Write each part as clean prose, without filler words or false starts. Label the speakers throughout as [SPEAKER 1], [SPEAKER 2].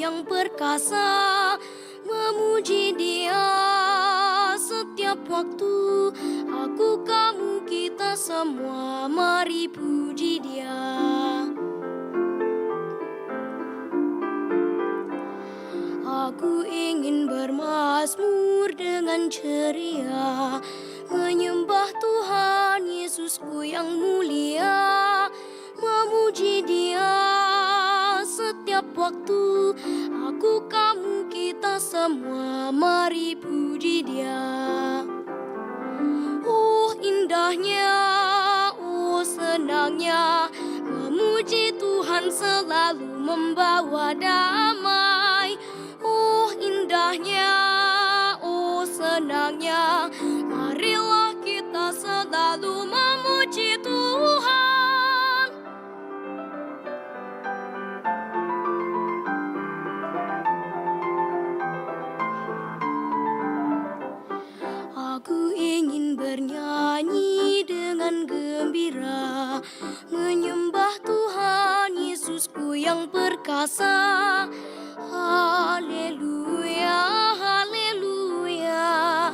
[SPEAKER 1] yang perkasa, memuji Dia setiap waktu. Aku, kamu, kita semua, mari puji Dia. Aku ingin bermazmur dengan ceria, menyembah Tuhan Yesusku yang mulia, memuji Dia setiap waktu. Aku, kamu, kita semua, mari puji Dia. Oh indahnya, oh senangnya, memuji Tuhan selalu membawa damai. Oh indahnya, oh senangnya, marilah kita selalu memuji Tuhan. Aku ingin bernyanyi dengan gembira, menyembah Tuhan Yesusku yang perkasa. Haleluya, haleluya,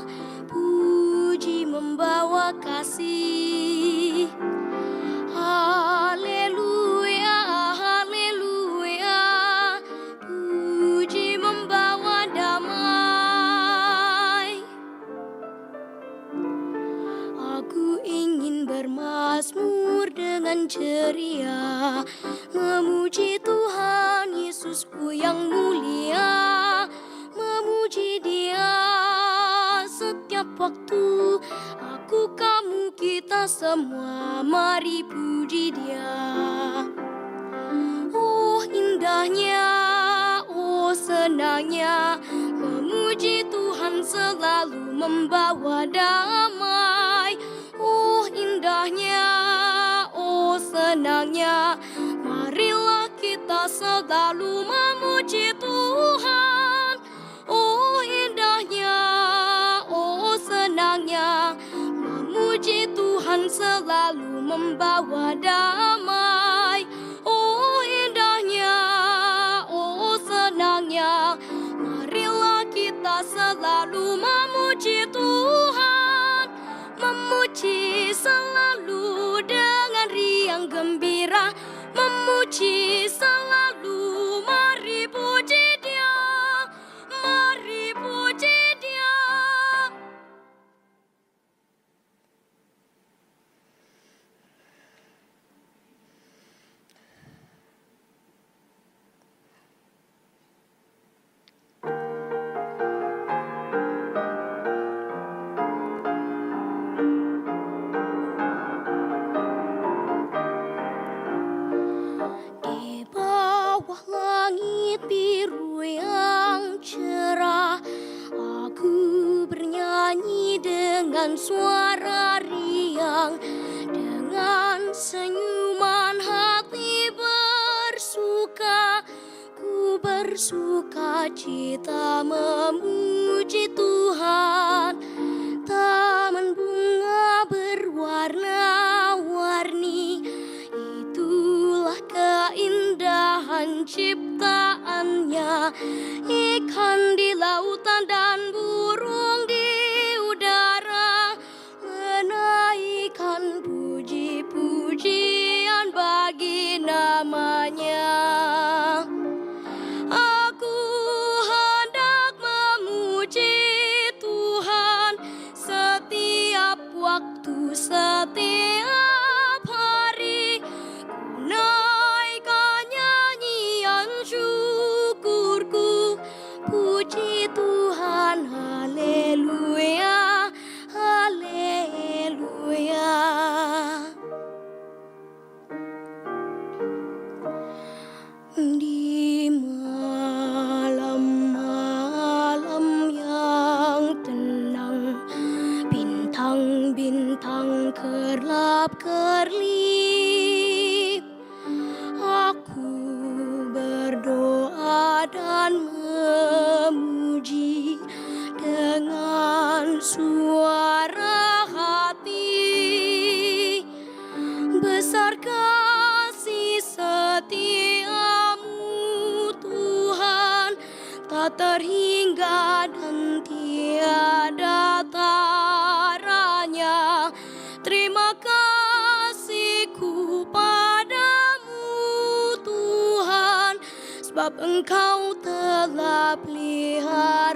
[SPEAKER 1] puji membawa kasih. Haleluya, haleluya, puji membawa damai. Aku ingin bermazmur dengan ceria, memuji Tuhan Yesusku yang mulia, memuji Dia setiap waktu. Aku, kamu, kita semua, mari puji Dia. Oh indahnya, oh senangnya, memuji Tuhan selalu membawa damai. Oh indahnya, oh senangnya, marilah kita selalu memuji Tuhan. Oh indahnya, oh senangnya, memuji Tuhan selalu membawa damai. Oh indahnya, oh senangnya, marilah kita selalu memuji Tuhan. Memuji selalu dengan riang gembira, memuji selalu, mari puji Dia, mari puji Dia. Di bawah langit biru yang cerah, aku bernyanyi dengan suara riang, dengan senyuman hati bersuka. Ku bersuka cita memuji Tuhan. Taman bunga berwarna-warni, itulah keindahan ciptaannya. Ikan di lautan dan burung di udara menaikkan puji-pujian bagi namanya. Aku hendak memuji Tuhan setiap waktu, setiap hari. Ku naikkan nyanyian syukurku, puji Tuhan, haleluya, haleluya. Di malam-malam yang tenang, bintang-bintang kerlap-kerlip, aku berdoa dan memuji dengan suara hati. Besar kasih setiamu Tuhan, hingga dan tiada taranya. Terima kasihku padamu Tuhan, sebab Engkau telah peliharaku.